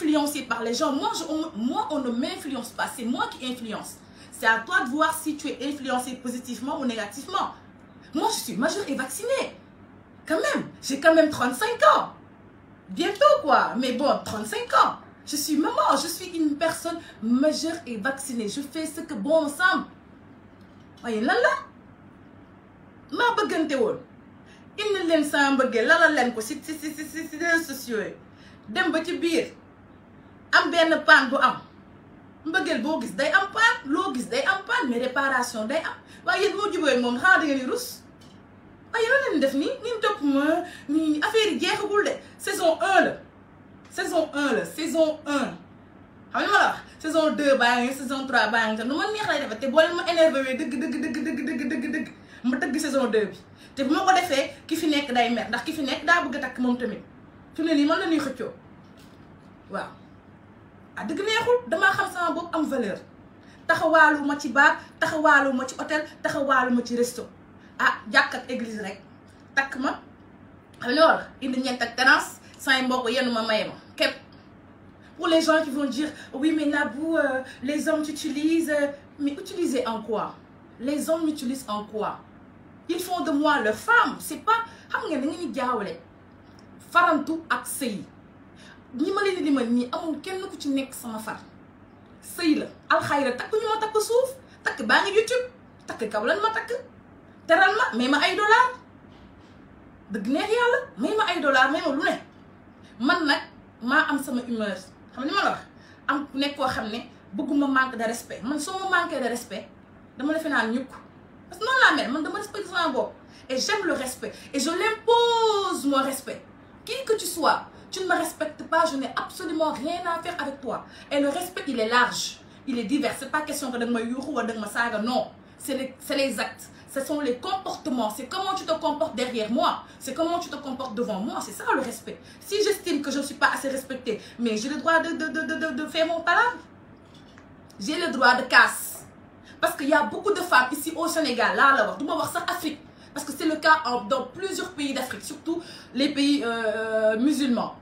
influencé par les gens. Moi, on ne m'influence pas. C'est moi qui influence. C'est à toi de voir si tu es influencé positivement ou négativement. Moi, je suis majeure et vaccinée. Quand même. J'ai quand même 35 ans. Bientôt, quoi. Mais bon, 35 ans. Je suis maman. Je suis une personne majeure et vaccinée. Je fais ce que bon me semble. Voyez, là, ma bëggante woon. Indi leen sama mbëggeel lala leen ko si réseaux sociaux yi. Dem ba ci biir. Am benn paan bu am. Mbëggeel boo gis day am paan. Loo gis day am paan. Mais réparation day am. Waaye yéen boo jubee moom xanaa da ngeen di rus. Waaye yow leen def nii. Ni topp ma ni affaire yi jeexagul de. Saison 1 la. Saison 1 la. Saison 1. Xam nga ma la wax. Saison 2 baa ngi saison 3 baa ngi nu ma neex lay defee te boo leen ma énervé dëgg ma tëgg saison 2 bi te bu ma ko defee ki fi nekk day mer ndax ki fi nekk daa bëgg a takk moom tamit fi mu ne nii man la ñuy xëccoo waaw ah dëgg neexul damaa xam sama bopp am valeur taxawaalu ma ci bar taxawaalu ma ci hôtel taxawaalu ma ci resto ah jàkk ak église rek takk ma xam nga war indi ñeent ak terrasse say mbokk yenn ma maye ma képp. Pour les gens qui vont dire oui mais Nabou les hommes t'utilisent mais utiliser en quoi? Les hommes m'utilisent en quoi? Ils font de moi leur femme. C'est pas xam nga da nga ñu jaawale farantu ak sëy ñi ma leen di limal nii amul kenn ku ci nekk sama far sëy la alxayra takk ñu ma takk suuf takk baa ngi YouTube takk kaw lan ma takk teral ma may ma ay dollar dëgg neex yàlla may ma ay dollar may ma lu ne man nag maa am sama humeur xam ni ma la wax am nekk koo xam ne bëgguma manque de respect man soo ma manqué de respect dama defe naan ñukk parce que noonu laa mel man dama respecté sama bopp et j'aime le respect et je l'impose mon respect qui que tu sois tu ne me respectes pas je n'ai absolument rien à faire avec toi et le respect il est large il est divers c'est pas question que da nga ma yuuxu wala da nga ma saaga non c'est les actes ce sont les comportements c'est comment tu te comportes derrière moi c'est comment tu te comportes devant moi c'est ça le respect si j'estime que je ne suis pas assez respectée mais j'ai le droit de faire mon palabre j'ai le droit de casse parce qu'il y a beaucoup de femmes ici au Sénégal là la wax du ma wax sax Afrique parce que c'est le cas dans plusieurs pays d'Afrique surtout les pays musulmans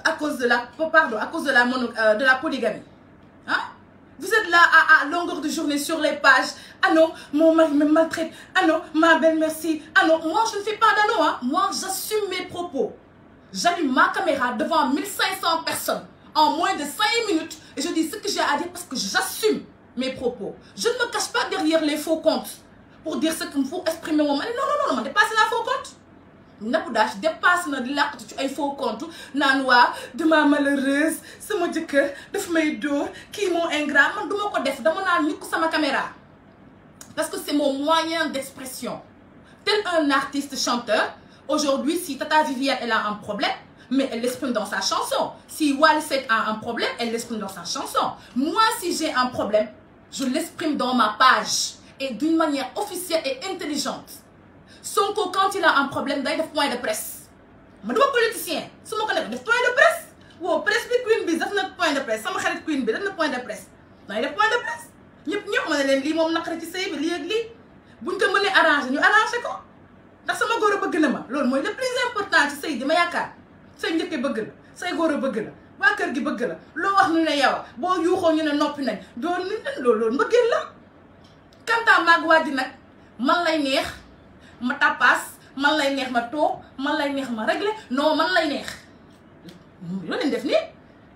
à cause de la polygamie hein. Vous êtes là à longueur de journée sur les pages. Ah non, mon mari me maltraite. Ah non, ma belle merci. Ah non, moi je ne fais pas d'anneau. Hein. Moi j'assume mes propos. J'allume ma caméra devant 1500 personnes en moins de 5 minutes et je dis ce que j'ai à dire parce que j'assume mes propos. Je ne me cache pas derrière les faux comptes pour dire ce qu'il faut exprimer mon mari. Non, dépasse la faux compte. Nabou Dash dépasse na di làqatu ci ay faux compte naan waa dama malheureuse sama jëkkër daf may dóor kii moo ingrat man duma ko def dama naan ñukk sama caméra parce que c'est mon moyen d'expression tel un artiste chanteur aujourd'hui si Tata Viviane elle a un problème mais elle l'exprime dans sa chanson si Wally Seck a un problème elle l'exprime dans sa chanson moi si j'ai un problème je l'exprime dans ma page et d'une manière officielle et intelligente Sonko quand il a un problème day def point de presse ma duma politicien su ma ko def point de presse wow presse bi Queen bi def na point de presse sama xarit Queen bi def na point de presse day def point de presse ñëpp ma ne leen lii moom naqari ci sëy bi lii ak lii buñ ko mënee arrangé ñu arrangé ko ndax sama góor a bëgg na ma loolu mooy le plus important ci sëy di ma yaakaar say njëkke bëgg la say góor a bëgg la waa kër gi bëgg la loo wax ñu ne yow boo yuuxoo ñu ne noppi nañ doon ni leen loolu mbëggeel la kantaa maag waa ji nag man lay neex ma tapas man lay neex ma toog man lay neex ma réglé non man lay neex loolu lañ def nii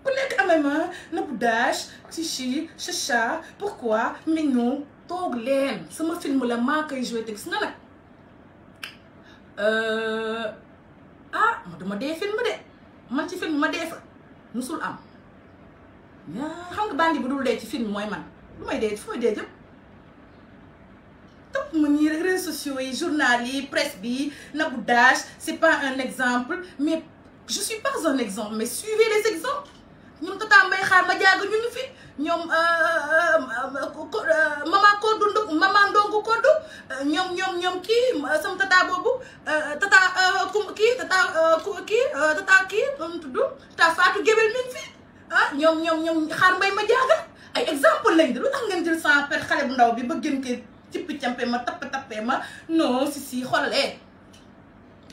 ku nekk amee ma Nabou Dash chichi chacha pourquoi mignon toog leen sama film la maa koy joué te gis nga nag ma duma dee film de man ci film ma dee fa musul am xam nga bandi bu dul dee ci film mooy man lu may dee fu may dee jëm topp ma nii rek réseaux sociaux yi journal yi presse bi Nabou Dash c'est pas un exemple mais je suis pas un exemple mais suivez les exemples ñoom Tata Mbaye xaar ma jaaga ñu ngi fi ñoom maman Ndongo Koddu ñoom kii sama tata boobu tata kii doon tudd Tata Fatou Guewel mi ngi fi ah ñoom xaar mbay ma jaaga ay exemple lañ de lu tax ngeen jël sans per xale bu ndaw bi ba gën ko cippi campe ma tappe ma non si xoolal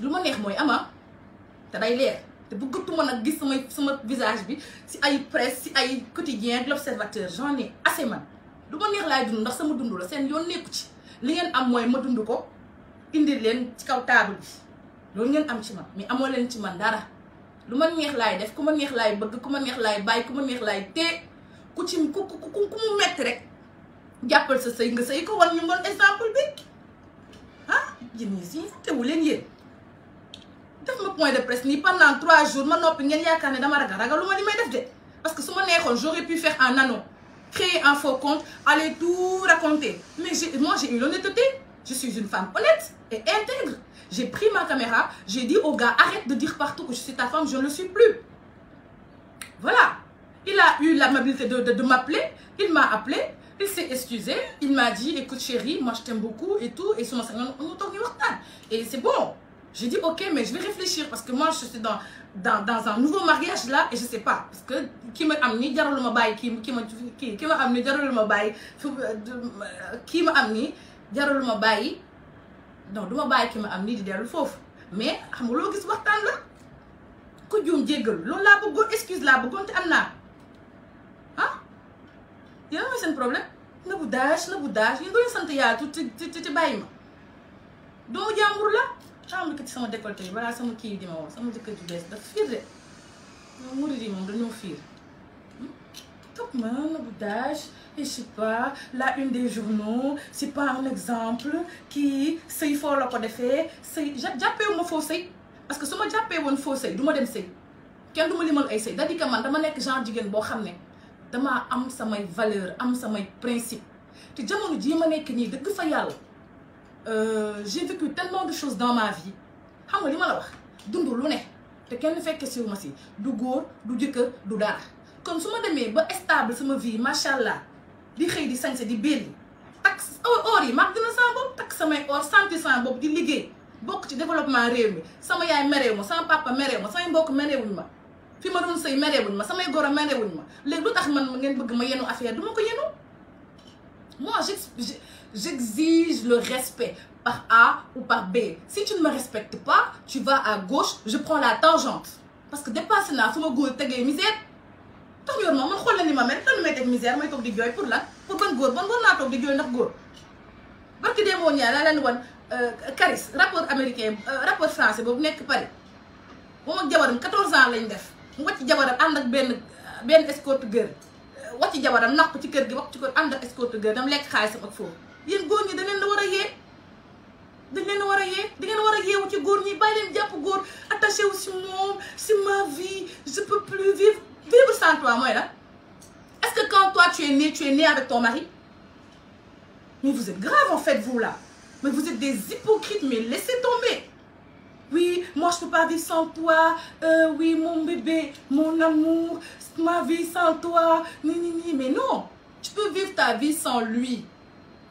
lu ma neex mooy ama te day leer te bëggatuma nag gis sama visage bi si ay presse si ay quotidien ak l'Observateur j'en ai assez man du ma neex laay dund ndax sama dund la seen yoon nekku ci li ngeen am mooy ma dund ko indi leen ci kaw table bi loolu ngeen am ci man mais amoo leen ci man dara lu ma neex laay def ku ma neex laay bëgg ku ma neex laay bàyyi ku ma neex laay tee ku mu metti rek jàppal sa sëy nga sëy ko wan ñu ngoon exemple bi ah yéen ñi si tewu leen yéen def ma point de presse nii pendant 3 jours ma noppi ngeen yaakaar ne dama ragal lu ma li may def de parce que su ma neexoon j'aurais pu faire un anneau créer un faux compte aller tout raconter mais moi j'ai eu l'honnêteté je suis une femme honnête et intègre j'ai pris ma caméra j'ai dit au gars arrête de dire partout que je suis ta femme je ne le suis plus voilà il a eu l'amabilité de m'appeler il m'a appelé il s'est excusé il m'a dit écoute chérie moi je t'aime beaucoup et tout et suma sañoon ñu toog ñu waxtaan et c'est bon j'ai dit ok mais je vais réfléchir parce que moi je suis dans un nouveau mariage là et je sais pas parce que ki ma am nii jarul ma bàyyi ki ma am nii jarul ma bàyyi kii ma am nii jarul ma bàyyi non du ma bàyyi ki ma am nii di dellu foofu mais xam nga loo gis waxtaan la ku juum jéggal loolu laa bëggoon excuse laa bëggoon te am naa ah yéen mooy seen problème na bu daaj yéen doo leen sant yàlla tuuti ci bàyyi ma doomu jàmbur la xam nga ci sama décolleté yi balaa sama kii di ma woo sama jëkkër ju bees dafa fiir de ñoom murid yi moom dañoo fiir topp ma na bu daaj et je sais pas la une des journaux c'est pas un exemple kii sëy foo la ko defee sëy jàppeewu ma foo sëy parce que su ma jàppee woon foo sëy du ma dem sëy kenn du ma limal ay sëy c'est-à-dire que man dama nekk genre jigéen boo xam ne damaa am samay valeur am samay principe te jamono jii ma nekk nii dëgg fa yàlla j'ai vécu tellement de choses dans ma vie xam nga li ma la wax dund lu ne te kenn fekke siwu ma si du góor du jëkkër du dara kon su ma demee ba stable sama vie macha allah di xëy di sañse di belli takk or yi mag dina sama bopp takk samay or sentir sama bopp di liggéey bokk ci développement réew mi sama yaay mereewu ma sama papa mereewu ma samay mbokk mereewuñ ma fi ma doon sëy mereewuñ ma samay goro mereewuñ ma léegi lu tax man ngeen bëgg ma yenu affaire du ma ko yenu moi j'exige le respect par A ou par B si tu ne me respectes pas tu vas à gauche je prends la tangente parce que dépassé naa fu ma góor tegee misère tax yor moom man xool na ni ma mel tan may teg misère may toog di jooy pour lan pour ban góor ban góor naa toog di jooy ndax góor barki dee moo ñaar laa leen wan Caris rapport américain rapport français boobu nekk Paris moom ak jabaram 14 ans lañ def mu wàcc jabaram ànd ak benn escorte girl wàcc jabaram nax ko ci kër gi wax ci kër ànd ak escorte girl dam lekk xaalisam ak foofu yéen góor ñi da leen la war a yee da ngeen war a yeewu ci góor ñi bàyyi leen jàpp góor attaché wu si moom si ma vie je peux plus vivre sans toi mooy la est-ce que quand toi tu es né avec ton mari mais vous êtes grave en fait vous là mais vous êtes des hypocrites mais laissez tomber oui moi je peux pas vivre sans toi oui mon bébé mon amour ma vie sans toi ni mais non tu peux vivre ta vie sans lui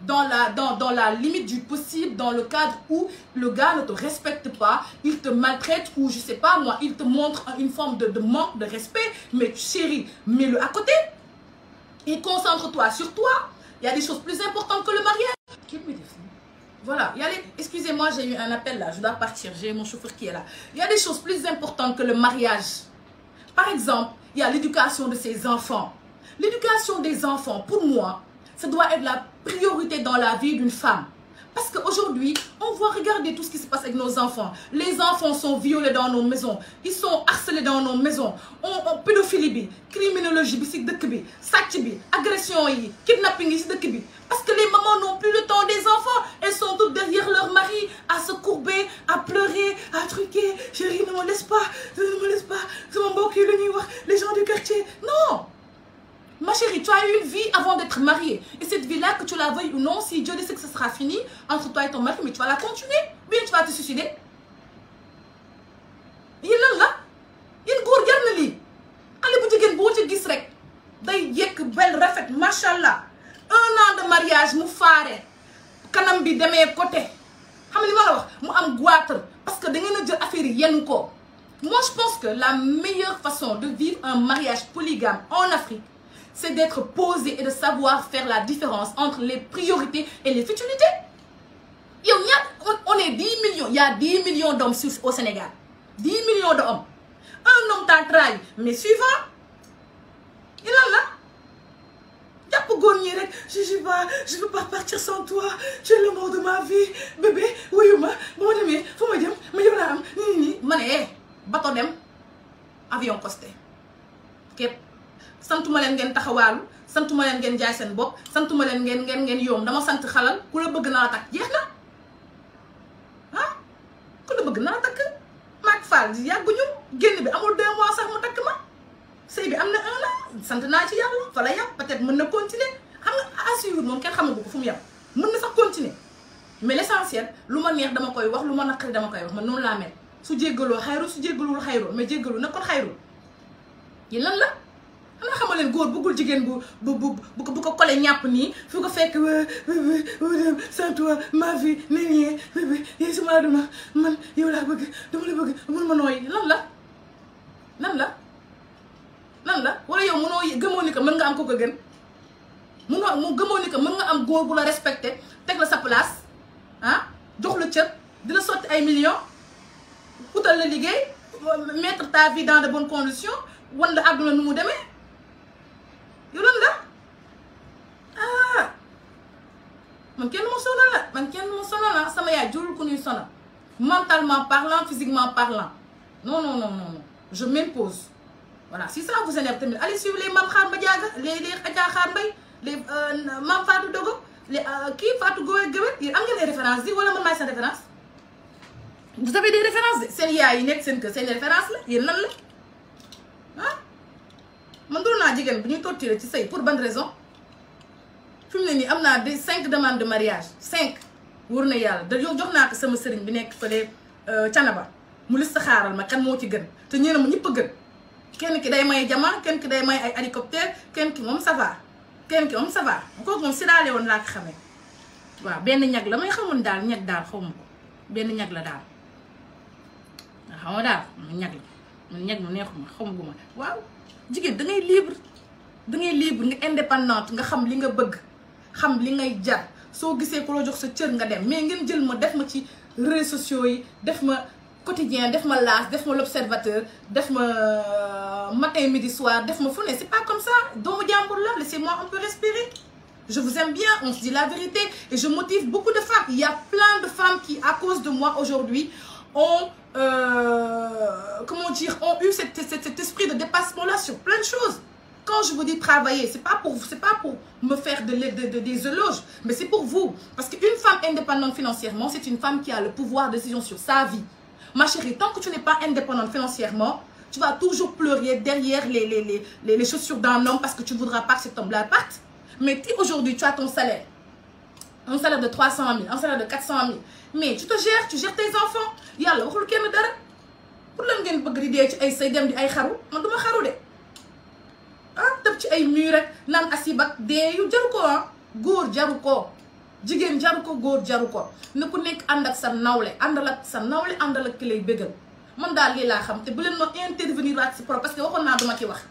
dans la limite du possible dans le cadre où le gars ne te respecte pas il te maltraite ou je sais pas moi il te montre une forme de manque de respect mais chérie mets-le à côté et concentre-toi sur toi il y a des choses plus importantes que le mariage voilà excusez-moi j'ai eu un appel là je dois partir j'ai mon chauffeur qui est là il y a des choses plus importantes que le mariage par exemple il y a l'éducation de ses enfants l'éducation des enfants pour moi ça doit être la priorité dans la vie d'une femme parce qu'aujourd'hui on voit regarder tout ce qui se passe avec nos enfants les enfants sont violés dans nos maisons ils sont harcelés dans nos maisons on pédophilie bi criminologie bi ci dëkk bi sàcc bi agression yi kidnapping yi ci dëkk bi parce que les mamans n'ont plus le temps des enfants elles sont toutes derrière leur mari à se courber à pleurer à truquer chérie ne me laisse pas sama mbokk yi la ñuy wax les gens du quartier non ma chérie, tu as eu une vie avant d'être mariée. Et cette vie-là, que tu la veuilles ou non, si Dieu sait que ce sera fini entre toi et ton mari, mais tu vas la continuer. Bien, tu vas te suicider. Yéen la yéen góor jar na lii xale bu jigéen boo ci gis rek day yekk bel rafet machallah 1 an de mariage mu faare kanam bi demee côté xam nga li ma la wax mu am goitre parce que da ngeen a jël affaire yi yenn ko. Moi, je pense que la meilleure façon de vivre un mariage polygame en Afrique, c'est d'être posé et de savoir faire la différence entre les priorités et les futilités. On est 10 millions, il y a 10 millions d'hommes au Sénégal. 10 millions d'hommes. un homme t'a trahi mais suivant il lan la jàpp góor ñi rek je veux pas partir sans toi tu es l'amour de ma vie bébé wuyu ma bu ma demee fu ma jëm ma jëm laa am nii ma ne bato dem avion costé képp santuma leen ngeen taxawaalu santuma leen ngeen jaay seen bopp santuma leen ngeen yoom dama sant xalal ku la bëgg na la takk jeex na ah ku la bëgg na la takk maag Fall yàgguñu génn bi amul 2 mois sax mu takk ma sëy bi am na 1 an sant naa ci yàlla fa la yàpp peut-être mën na continuer xam nga à suivre moom kenn xamagu ko fu mu yàpp mën na sax continuer mais l'essentiel lu ma neex dama koy wax lu ma naqari dama koy wax man noonu laa mel su jéggaloo xayru su jéggaluwul xayru mais jéggalu na kon xayru yi lan la xam nga xamal leen góor bëggul jigéen bu ko kole ñàpp nii fu ko fekk sans toi ma vie n'est rien bébé yéen sama aduna man yow laa bëgg dama la bëgg mun ma nooy lan la wala yow mënoo gëmoo ni que mën nga am ko gën mu gëmoo ni que mën nga am góor bu la respecté teg la sa place ah jox la cër di la sotti ay millions utal la liggéey mettre ta vie dans de bonnes conditions wan la àdduna nu mu demee yow lan la ah man kenn mu sonal la sama yaay jurul ku ñuy sonal mentalement parlant physiquement parlant non je m'impose voilà si ça vous énerve tamit allez suivre les Mame Xaar Madiaga les Adja Xaar Mbay les Mame Fatou Dogo les kii Fatou Gowe Gewet yéen am ngeen ay références di wala man maay seen référence vous avez des références seen yaay yi nekk seen kër seen référence la yéen lan la ah man doon naa jigéen bu ñuy torturer ci sëy pour bonne raison fi mu ne nii am naa des 5 demandes de mariage 5 wóor na yàlla da jox naa ko sama sëriñ bi nekk fële Canaba mu liste xaaral ma kan moo ci gën te ñeneen ma ñëpp a gën kenn ki day may jama kenn ki day may ay hélicoptère kenn ki moom ça va kooku moom si daale woon laa ko xamee waaw benn ñag la may xamoon daal ñag daal xaw ma ko benn ñag la daal nga xam nga daal ñag la man ñag mu neexuma xamaguma waaw jigéen da ngay libre nga indépendante nga xam li nga bëgg xam li ngay jar soo gisee ko la jox sa cër nga dem mais ngeen jël ma def ma ci réseaux sociaux yi def ma quotidien def ma L'As def ma L'Observateur def ma matin midi soir def ma fu ne c'est pas comme ça doomu jàmbur la laissez-moi un peu respirer je vous aime bien on se dit la vérité et je motive beaucoup de femmes il y a plein de femmes qui à cause de moi aujourd'hui ont ont eu cet esprit de dépassement là sur plein de choses. Quand je vous dis travailler, c'est pas pour me faire des éloges, mais c'est pour vous. Parce qu'une femme indépendante financièrement, c'est une femme qui a le pouvoir de décision sur sa vie. Ma chérie, tant que tu n'es pas indépendante financièrement, tu vas toujours pleurer derrière les chaussures d'un homme parce que tu ne voudras pas que cet homme-là parte. Mais si aujourd'hui tu as ton salaire, un salaire de 300 000, un salaire de 400 000, mais tu gères tes enfants. Yàlla waxul kenn dara pour lan ngeen bëgg di dee ci ay say dem di ay xaru man duma xaru de ah tëb ci ay mur rek naan asibak dee yu jaru ko ah góor jaru ko jigéen jaru ko góor jaru ko ne ku nekk ànd ak sa nawle àndal ak ki lay bëggal man daal lii laa xam te bu leen ma intervenir waat si pro parce que waxoon naa duma ci wax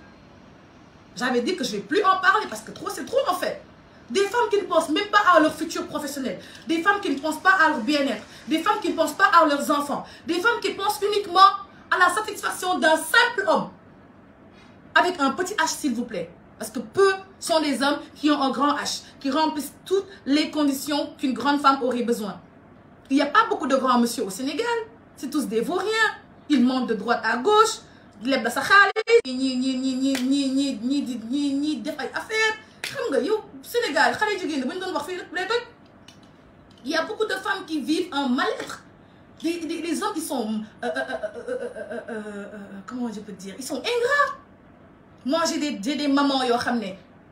j'avais dit que je vais plus en parler parce que c'est trop en fait. Des femmes qui ne pensent même pas à leur futur professionnel. Des femmes qui ne pensent pas à leur bien-être. Des femmes qui ne pensent pas à leurs enfants. Des femmes qui pensent uniquement à la satisfaction d'un simple homme. Avec un petit H, s'il vous plaît. Parce que peu sont les hommes qui ont un grand H, qui remplissent toutes les conditions qu'une grande femme aurait besoin. Il n'y a pas beaucoup de grands monsieur au Sénégal. C'est tous des vauriens. Ils montent de droite à gauche. Ni def ay affaires. Xam nga yow Sénégal xale jigéen ñi bu ñu doon wax fii lay toj il y a beaucoup de femmes qui vivent un mal-être des hommes qui sont comment je peux dire ils sont ingrats. Moi j'ai des mamans yoo xam ne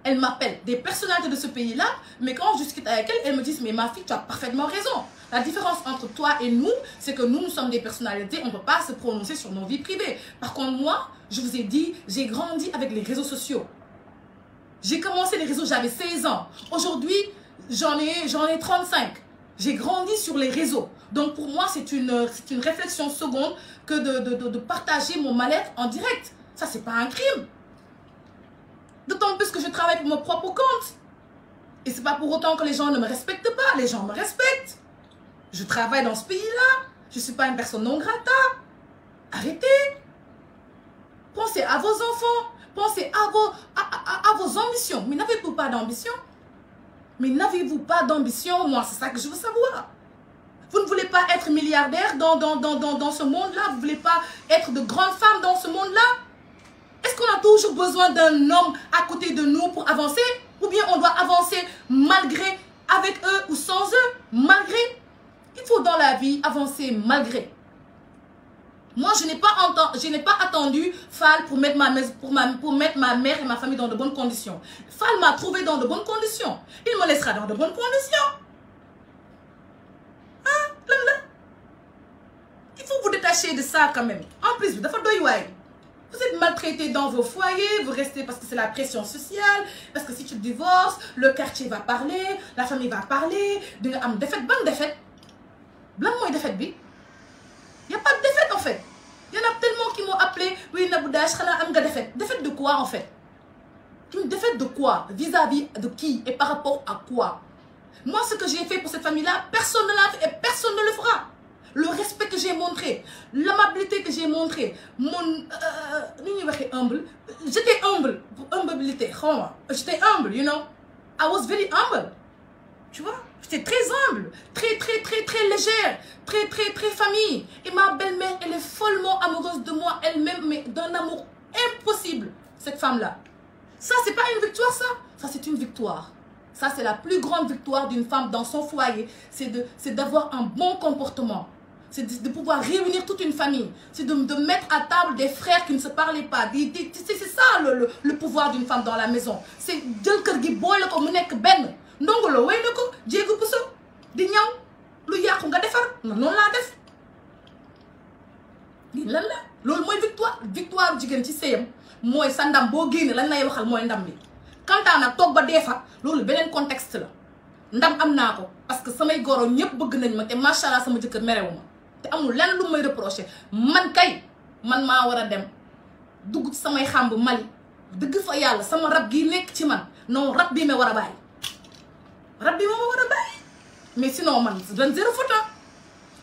elles m'appellent des personnalités de ce pays-là mais quand je discute avec elles me disent mais ma fille tu as parfaitement raison. La différence entre toi et nous c'est que nous sommes des personnalités on ne peut pas se prononcer sur nos vies privées. Par contre moi je vous ai dit j'ai grandi avec les réseaux sociaux. J'ai commencé les réseaux, j'avais 16 ans. Aujourd'hui, j'en ai 35. J'ai grandi sur les réseaux. Donc pour moi, c'est une réflexion seconde que de partager mon mal-être en direct. Ça, c'est pas un crime. D'autant plus que je travaille pour mon propre compte. Et c'est pas pour autant que les gens ne me respectent pas. Les gens me respectent. Je travaille dans ce pays-là. Je suis pas une personne non grata. Arrêtez. pensez à vos enfants, pensez à vos ambitions. Mais n'avez-vous pas d'ambition? Mais n'avez-vous pas d'ambition? Moi, c'est ça que je veux savoir. Vous ne voulez pas être milliardaire dans ce monde-là? Vous ne voulez pas être de grandes femmes dans ce monde-là? Est-ce qu'on a toujours besoin d'un homme à côté de nous pour avancer? Ou bien on doit avancer malgré, avec eux ou sans eux? Malgré? Il faut dans la vie avancer malgré. Moi, je n'ai pas attendu Fall pour mettre ma mère et ma famille dans de bonnes conditions. Fall m'a trouvé dans de bonnes conditions. Il me laissera dans de bonnes conditions. Hein? Il faut vous détacher de ça quand même. En plus, vous êtes maltraité dans vos foyers, vous restez parce que c'est la pression sociale, parce que si tu te divorces, le quartier va parler, la famille va parler, de am défaite, bonne défaite. Blanc moi défaite bi. Il n'y a pas de défaite en fait. Il y en a tellement qui m'ont appelé, oui, Naboudash, am défaite. Défaite de quoi en fait? Une défaite de quoi? Vis-à-vis de qui? Et par rapport à quoi? Moi, ce que j'ai fait pour cette famille-là, personne ne l'a fait et personne ne le fera. Le respect que j'ai montré, l'amabilité que j'ai montré, humble. J'étais humble, humilité, j'étais humble, you know. I was very humble. Tu vois, j'étais très humble, très légère, très famille. Et ma belle-mère, elle est follement amoureuse de moi elle-même, mais d'un amour impossible, cette femme-là. Ça, c'est pas une victoire, ça. Ça, c'est une victoire. Ça, c'est la plus grande victoire d'une femme dans son foyer. C'est d'avoir un bon comportement. C'est de pouvoir réunir toute une famille. C'est de mettre à table des frères qui ne se parlaient pas. C'est ça le pouvoir d'une femme dans la maison. C'est jël kër gi boole ko mu nekk benn. Ndongo Lo way na ko jéegu puso di ñaw lu yàqu nga defar noonu laa def. lii lan la loolu mooy victoire jigéen ci sëyam mooy sa ndam boo génne lañ lay waxal mooy ndam bi. kantaa nag toog ba dee fa loolu beneen contexte la ndam am naa ko parce que samay goro ñëpp bëgg nañ ma te macha allah sama jëkkër merewu ma te amul lenn lu may reproché man maa war a dem dugg ci samay xàmb Mali dëgg fa yàlla sama rab gi nekk ci man non rab bii ma war a bàyyi rab bi ma war a bàyyi mais sinon man dan zéro faute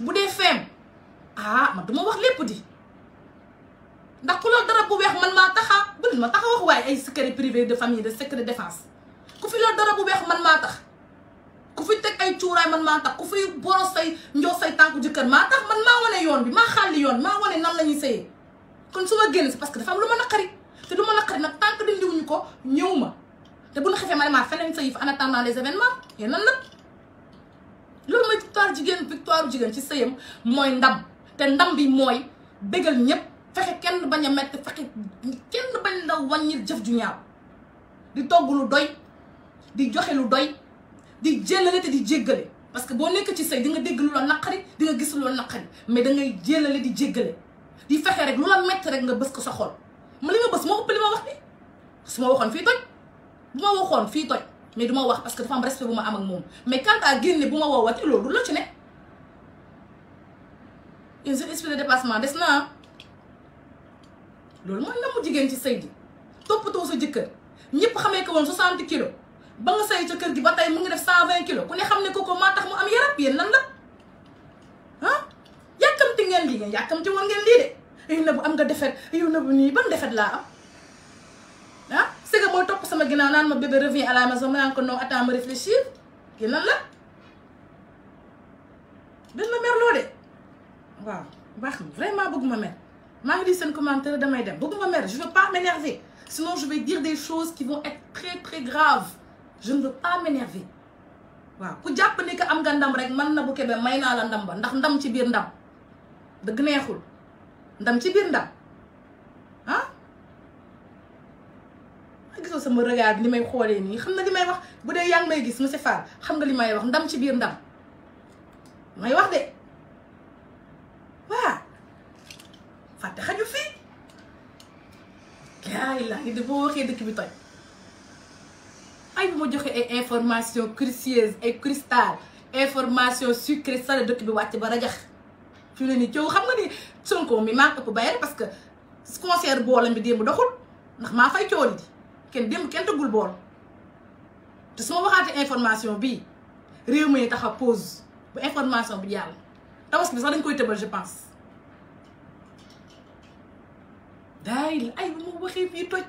bu dee feem man duma wax lépp di ndax ku loolu dara bu weex man maa taxa bu ma taxa wax waaye ay secret privé de famille de secret défense ku fi loolu dara bu weex man maa tax ku fi teg ay cuuraay man maa tax ku fi boros say njox say tànku jëkkër maa tax man maa wane yoon bi maa xàlli yoon maa wane nan la ñuy sëyee kon su ma génn c'est parce que dafa am lu ma naqari te lu ma naqari nag tant que dindiwuñu ko ñëw ma te bu ñu xefee ma ne maa feneen sëy fa en attendant les événements yéen nan la loolu mooy victoire jigéen ci sëyam mooy ndam te ndam bi mooy bégal ñëpp fexe kenn bañ a metti fexe kenn bañ la wàññil jëf ju ñaaw di togg lu doy di joxe lu doy di jëlale te di jéggale parce que boo nekk ci sëy di nga dégg lu la naqari di nga gis lu la naqari mais da ngay jëlale di jéggale di fexe rek lu la metti rek nga bës ko sa xol ma li nga bës moo ëpp li ma wax ni su ma waxoon fii toj bu ma waxoon fii toj mais du ma wax parce que dafa am respect bu ma am ak moom mais quant à génne bu ma woowati loolu du la ci ne une seen esprit de dépassement des na loolu mooy namu jigéen ci sëy di toppatoo sa jëkkër ñëpp xamee ko woon 60 kilos ba nga sëy ca kër gi ba tey mu ngi def 120 kilos ku ne xam ne ko maa tax mu am yaram yéen nan la yàkkamti ngeen lii ngeen yàkkamti woon ngeen lii de yow na bu am nga defet yow na bu nii ban defet laa am c'est que mooy topp sama ginnaaw naan ma bébé revient à la maison ma naan ko non attends ma réfléchir yéen nan la dañ ma merloo de waaw baax na vraiment bëgguma mer maa ngi di seen commentaire damay dem bëgguma mer je veux pas m'énerver sinon je vais dire des choses qui vont être très graves je ne veux pas m'énerver waaw ku jàpp ni que am nga ndam rek man na bu kebe may naa la ndam ba ndax ndam ci biir ndam dëgg neexul ndam ci biir ndam gisoo sama regard bi ni may xoolee nii xam na li may wax bu dee yaa ngi may gis monsieur Fall xam nga li may wax ndam ci biir ndam may wax de waaw fàtte xaju fii laay laa ngi de boo waxee dëkk bi toj ay bu ma joxee ay information précieuse ay cristal information sucré salé dëkk bi wàcc ba rajax fi ne ni coow xam nga ni Sonko mi maa ëpp bayre parce que concert boolam bi démb doxul ndax maa fay cooli di kenn démb kenn tëggul bool te su ma waxaatee information bii réew mi tax a pause bu information bi jàll tabaski bi sax dañ koy tëbal je pense daay ay bu ma waxee fii toj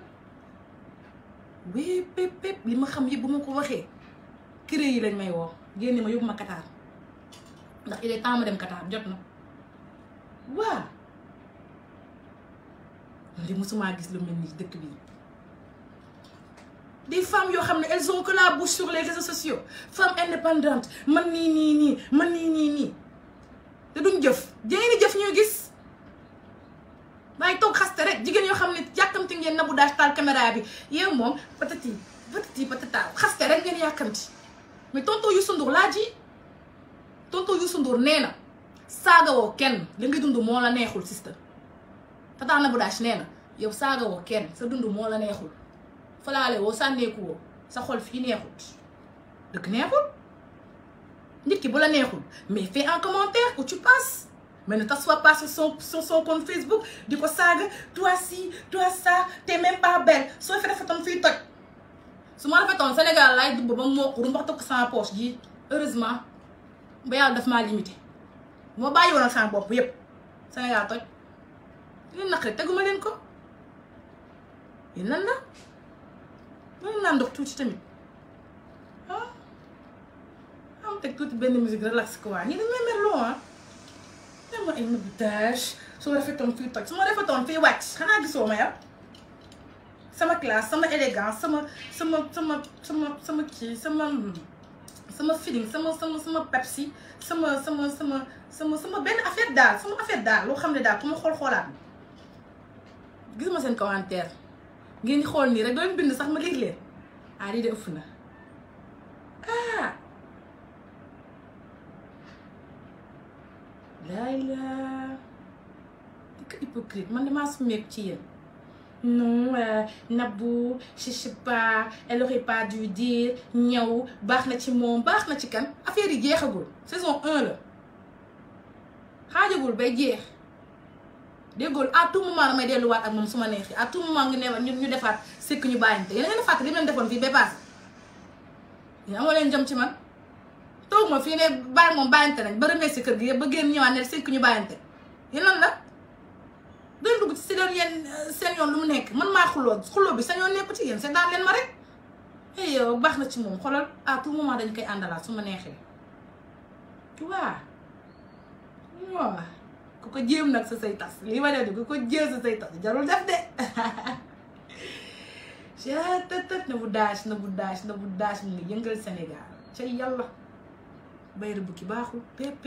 wee pépp li ma xam yëpp bu ma ko waxee këré yi lañ may woo génne ma yóbbu ma Qatar ndax il est temps ma dem Qatar jot na waa li musuma gis lu mel ni dëkk bi des femmes yoo xam ne elles ont que la bouche sur les réseaux sociaux femmes indépendantes man nii man nii te duñ jëf jigéen jëf ñuy gis waaye toog xaste rek jigéen yoo xam ne yàkkamti ngeen Nabou Dash taal caméra bi yow moom patati patata xaste rek ngeen yàkkamti mais tonton Youssou Ndour laa ji tonton Youssou Ndour nee na saagawoo kenn li ngay dund moo la neexul sister tata Nabou Dash nee na yow saagawoo kenn sa dund moo la neexul falaale woo sànneeku woo sa xol fii neexul dëkk neexul nit ki bu la neexul mais fais un commentaire où tu passes mais ne t'assois pas sur son compte Facebook di ko saaga toi ci toi ça t'es même pas belle soo fi rafetoon fii toj su ma rafetoon Sénégal laay dugg ba moo ko mbax tokk sama poche ji heureusement ba yàlla daf maa limité moo bàyyi woon sama bopp yépp Sénégal toj leen naqari teguma leen ko yi nan la mën naa ndox tuuti tamit am teg tuuti benn musique relax ko waa ñii dañ may merloo dama ay Nabou Dash su rafetoon fii toj su ma rafetoon fii wàcc xanaa gisoo ma yow sama classe sama élégance sama kii sama feeling sama Pepsi sama benn affaire daal loo xam ne daal ku ma xoolaat gis ma seen commentaire ngeen xool nii rek doon bind sax ma léeg leen lii de ëpp na laay laa di ko hypocrite man damaa sumeeku ci yéen non Nabou je sais pas elle aurait pas dû dire ñëw baax na ci moom baax na ci kan affaire yi jeexagul saison 1 la xaajagul bay jeex déggul à tout moment damay delluwaat ak moom su ma neexee à tout moment ñu defaat sëkk ñu bàyyante yéen a ngeen fàtte li leen defoon fii ba paase yéen amoo leen jëm ci man toog ma fii ne bàyyi moom bàyyante nañ ba remee si kër gi yëpp ba génn ñëwaat ne sëkk ñu bàyyante yéen lan la doon dugg ci si leen yéen seen yoon lu mu nekk man maa xuloo bi sa yoon nekk ci yéen seen daan leen ma rek yow baax na ci moom xoolal à tout moment dañ koy àndalaat su ma neexee waaw ku ko jéem nag sa say tas lii ma ne ku ko jéem sa say tas jarul def de tat Nabou Dash mu ngi yëngal Sénégal ca yàlla bayra bukki baaxul pép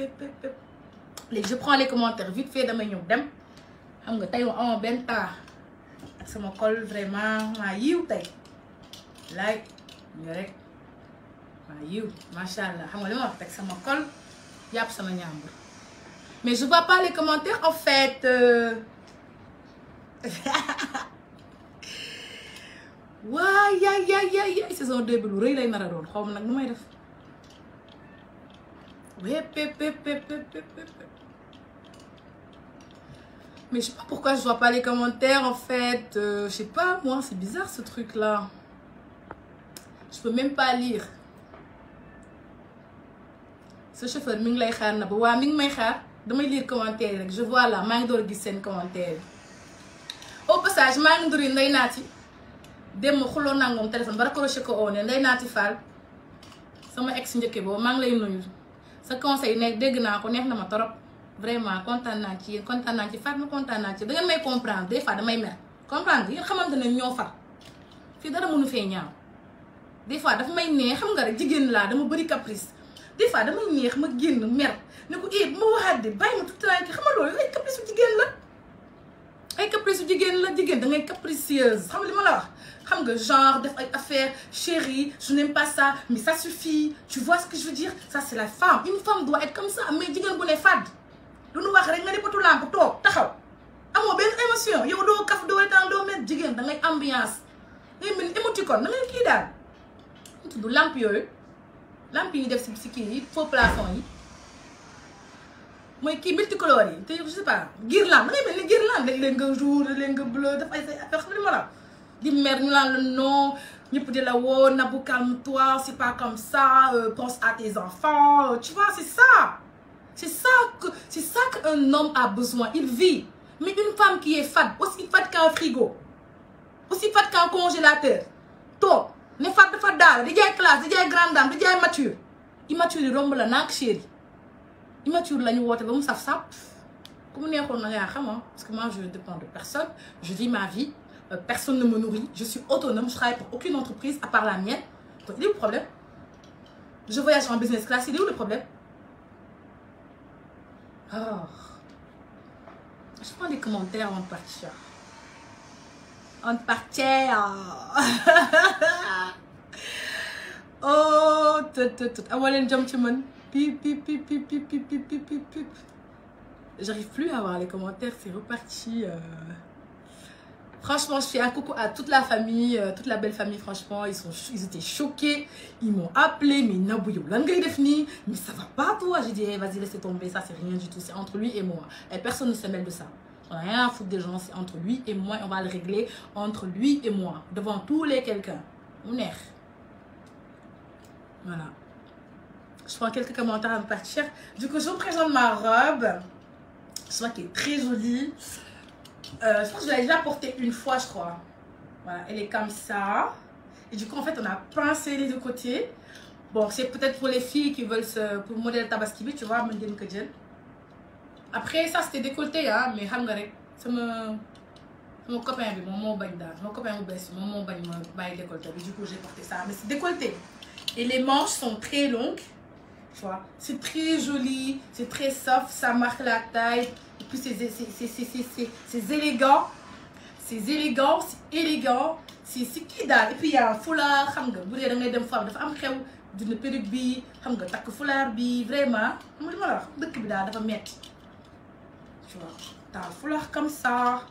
léegi je prends les commentaires vite fait damay ñëw dem xam nga tey ma amoon benn temps ak sama col vraiment maa yiw tey laay nga rek maa yiw macha allah xam nga li ma wax teg sama col yàpp sama ñaambur mais je vois pas les commentaires en fait waay yaay saison 2 bi lu rëy lay nar a doon xaw ma nag nu may def mais je sais pas pourquoi je vois pas les commentaires en fait je sais pas moi c'est bizarre ce truc là je peux même pas lire ce chauffeur mi ngi lay xaar na ba waa mi ngi may xaar damay lire commentaire rek je vois là maa ngi door a gis seen commentaire au passage maa ngi nduri Ndeye Naati dem ma xuloo naa moom téléphone ba raccroché ko oo ne Ndeye Naati Fall sama ex njëkke boobu maa ngi lay nuyu sa conseil ne dégg naa ko neex na ma torop vraiment kontaan naa ci yéen kontaan naa ci Fatma kontaan naa ci da ngeen may comprendre des fois damay mer comprendre nga yéen xamante ne ñoo far fii dara mënu fee ñaaw des fois dafa may neex xam nga rek jigéen laa dama bëri caprice des fois damay neex ma génn mer ne ko bu ma waxaat de bàyyi ma tout tranquille xam nga loolu ay caprice su jigéen la ay caprice su jigéen la jigéen da ngay capricieuse xam nga li ma la wax xam nga genre def ay affaire chérie je n'aime pas ça mais ça suffit tu vois ce que je veux dire ça c'est la femme une femme doit être comme ça mais jigéen bu ne fàdd lu nu wax rek nga ne potu lampe toog taxaw amoo benn émotion yow doo kaf doo retaan doo met jigéen da ngay ambiance ngay mel ni émoticône da ngay kii daal ñu tudd lampe yooyu lampe yi ñu def si kii yi faux plafond yi mooy kii multicolore yi te je sais pas guirlande da ngay mel ni guirlande léeg-léeg nga rouge léeg-léeg nga bleu daf ay say affaire xam li ma la di mer ñu naan la non ñëpp di la woo Nabou calme-toi c'est pas comme ça pense à tes enfants tu vois c'est ça qu'un homme a besoin il vit Mais une femme qui est fade, aussi fade qu'un frigo, aussi fade qu'un congélateur, top, ne fade fade daal, di jaay classe, di jaay grande dame, di jaay mature. Immature yi romb la naak chéri. Immature la ñu woote ba mu saf-saf. Comme on est encore parce que moi je dépends de personne, je vis ma vie, personne ne me nourrit, je suis autonome, je travaille pour aucune entreprise à part la mienne. Donc il est où le problème? Je voyage en business class, il est où le problème? Oh. Je prends des commentaires avant de partir. Avant de partir. Oh, Awalen Jamchiman. Pip, pip, pip, pip, pip, pip, pip, pip, pip, pip. J'arrive plus à voir les commentaires, c'est reparti. Franchement, je fais un coucou à toute la famille, toute la belle famille, franchement, ils étaient choqués, ils m'ont appelé, mais Nabouyo, l'angay défini, mais ça va pas toi. J'ai dit, hey, vas-y, laissez tomber, ça c'est rien du tout, c'est entre lui et moi. Et personne ne se mêle de ça. On n'a rien à foutre des gens, c'est entre lui et moi, on va le régler entre lui et moi, devant tous les quelqu'un. On est. Voilà. Je prends quelques commentaires à me partir. Du coup, je vous présente ma robe. Je crois qu'elle est très jolie. Je pense que je l'avais déjà portée une fois, je crois. Voilà, elle est comme ça. Et du coup, en fait, on a pincé les deux côtés. Bon, c'est peut-être pour les filles qui veulent pour le modèle Tabaskibi, tu vois, après, ça, c'était décolleté, hein, mais c'est mon copain, mon copain m'a décolleté. Du coup, j'ai porté ça. Mais c'est décolleté. Et les manches sont très longues. Tu vois, c'est très joli, c'est très soft, ça marque la taille. Et puis, c'est élégant. C'est élégant, c'est élégant. C'est qui daal. Et puis, il y a un foulard. Vous voyez, il y a un d'une perruque bi, un foulard bi, vraiment. Tu vois, t'as un foulard comme ça.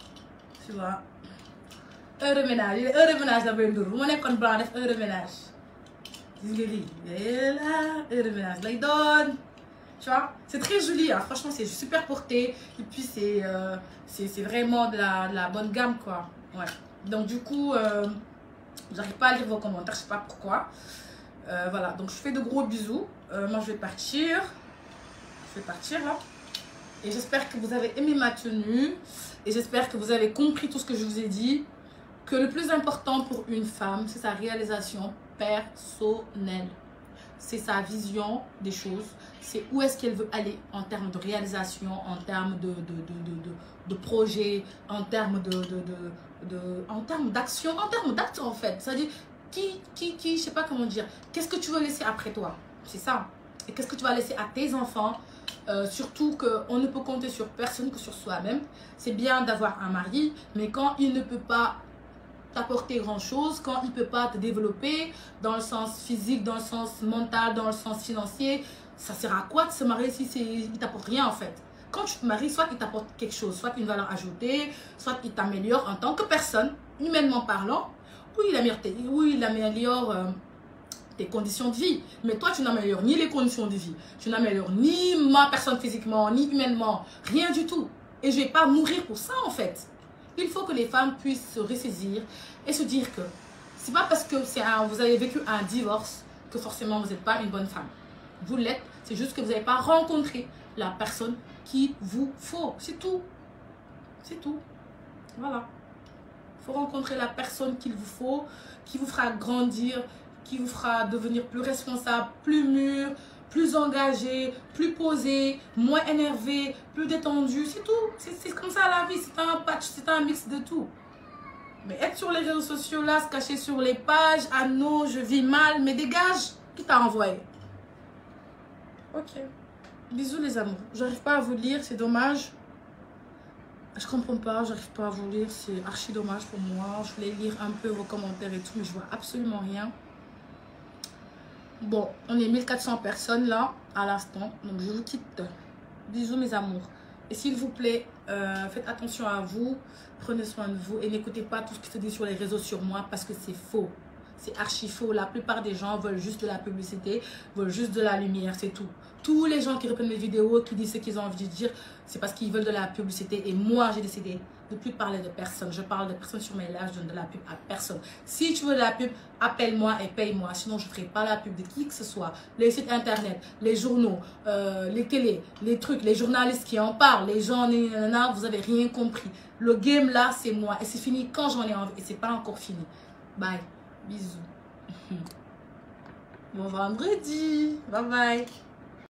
Tu vois. Heure de ménage. Heure de ménage, la belle dour. On est con blanc, heure de ménage. Tu vois, c'est très joli, hein. Franchement, c'est super porté. Et puis, c'est vraiment de la bonne gamme, quoi. Ouais. Donc, du coup, j'arrive pas à lire vos commentaires, je sais pas pourquoi. Voilà, donc je fais de gros bisous. Moi, je vais partir. Je vais partir, là. Et j'espère que vous avez aimé ma tenue. Et j'espère que vous avez compris tout ce que je vous ai dit. Que le plus important pour une femme, c'est sa réalisation personnelle. C'est sa vision des choses. C'est où est-ce qu'elle veut aller en termes de réalisation, en termes de projet, en termes d'action, en termes d'actes en fait. C'est-à-dire, je sais pas comment dire, qu'est-ce que tu veux laisser après toi? C'est ça. Et qu'est-ce que tu vas laisser à tes enfants? Surtout qu'on ne peut compter sur personne que sur soi-même. C'est bien d'avoir un mari, mais quand il ne peut pas t'apporter grand chose, quand il ne peut pas te développer dans le sens physique, dans le sens mental, dans le sens financier, ça sert à quoi de se marier si il ne t'apporte rien en fait? Quand tu te maries, soit il t'apporte quelque chose, soit une valeur ajoutée, soit il t'améliore en tant que personne, humainement parlant, ou il améliore tes conditions de vie. Mais toi, tu n'améliores ni les conditions de vie, tu n'améliores ni ma personne physiquement, ni humainement, rien du tout. Et je ne vais pas mourir pour ça en fait. Il faut que les femmes puissent se ressaisir et se dire que c'est pas parce que vous avez vécu un divorce que forcément vous n'êtes pas une bonne femme. Vous l'êtes, c'est juste que vous n'avez pas rencontré la personne qu'il vous faut. C'est tout. C'est tout. Voilà. Il faut rencontrer la personne qu'il vous faut, qui vous fera grandir, qui vous fera devenir plus responsable, plus mûr, plus engagé, plus posé, moins énervé, plus détendu, c'est tout. C'est comme ça la vie, c'est un patch, c'est un mix de tout. Mais être sur les réseaux sociaux là, se cacher sur les pages, ah non, je vis mal, mais dégage, qui t'a envoyé? Ok. Bisous les amours. J'arrive pas à vous lire, c'est dommage. Je comprends pas, j'arrive pas à vous lire, c'est archi dommage pour moi. Je voulais lire un peu vos commentaires et tout, mais je vois absolument rien. Bon, on est 1400 personnes là, à l'instant. Donc, je vous quitte. Bisous, mes amours. Et s'il vous plaît, faites attention à vous. Prenez soin de vous. Et n'écoutez pas tout ce qui se dit sur les réseaux sur moi parce que c'est faux. C'est archi faux. La plupart des gens veulent juste de la publicité, veulent juste de la lumière, c'est tout. Tous les gens qui reprennent mes vidéos, qui disent ce qu'ils ont envie de dire, c'est parce qu'ils veulent de la publicité. Et moi, j'ai décidé de plus parler de personne. Je parle de personne sur mes lives, je donne de la pub à personne. Si tu veux de la pub, appelle-moi et paye-moi. Sinon, je ne ferai pas la pub de qui que ce soit. Les sites internet, les journaux, les télés, les trucs, les journalistes qui en parlent, les gens, vous avez rien compris. Le game là, c'est moi. Et c'est fini quand j'en ai envie. Et c'est pas encore fini. Bye. Bisous. Bon vendredi. Bye bye.